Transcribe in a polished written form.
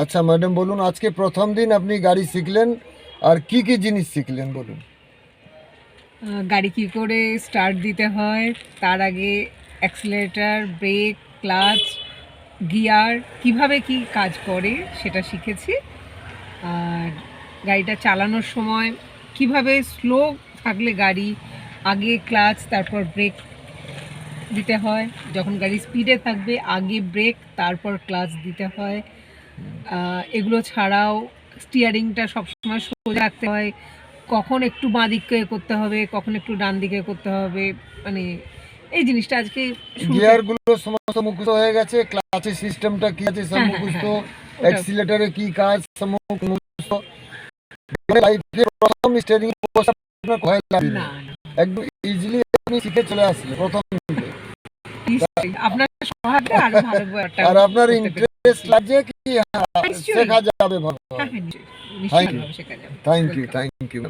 আচ্ছা ম্যাডাম, বলুন আজকে প্রথম দিন আপনি গাড়ি শিখলেন, আর কি কি জিনিস শিখলেন বলুন। গাড়ি কী করে স্টার্ট দিতে হয়, তার আগে অ্যাক্সিলারেটর, ব্রেক, ক্লাচ, গিয়ার কিভাবে কি কাজ করে সেটা শিখেছি। আর গাড়িটা চালানোর সময় কিভাবে স্লো থাকলে গাড়ি আগে ক্লাচ তারপর ব্রেক দিতে হয়, যখন গাড়ি স্পিডে থাকবে আগে ব্রেক তারপর ক্লাচ দিতে হয়। এগুলো ছাড়াও স্টিয়ারিংটা সবসময় সোজা রাখতে হয়, কখন একটু বাঁ দিকে করতে হবে, কখন একটু ডান দিকে করতে হবে, মানে এই জিনিসটা আজকে শুরুতে। গিয়ার গুলো সমস্ত মুখস্থ হয়ে গেছে, ক্লাচের সিস্টেমটা কি আছে সব হ্যাঁ হ্যাঁ মুখস্থ, হ্যাঁ ওটা অ্যাক্সিলারেটরে কি কাজ সব মুখস্থ। লাইফে প্রথম স্টিয়ারিং বসা আপনার ভয় লাগে না, না না একদম ইজিলি আপনি শিখে চলে আসলেন প্রথম দিনে। নিশ্চয়ই আপনার সহায়তা আরো ভালো একটা আর আপনার করতে পেরে। ইন্টারেস্ট লাগছে কি? হ্যাঁ, নিশ্চয়ই। শেখা যাবে ভালো। হ্যাঁ হ্যাঁ নিশ্চয়ই থ্যাংক নিশ্চয়ই ইউ, ভালোভাবে শেখা যাবে। Thank you, welcome. Thank you.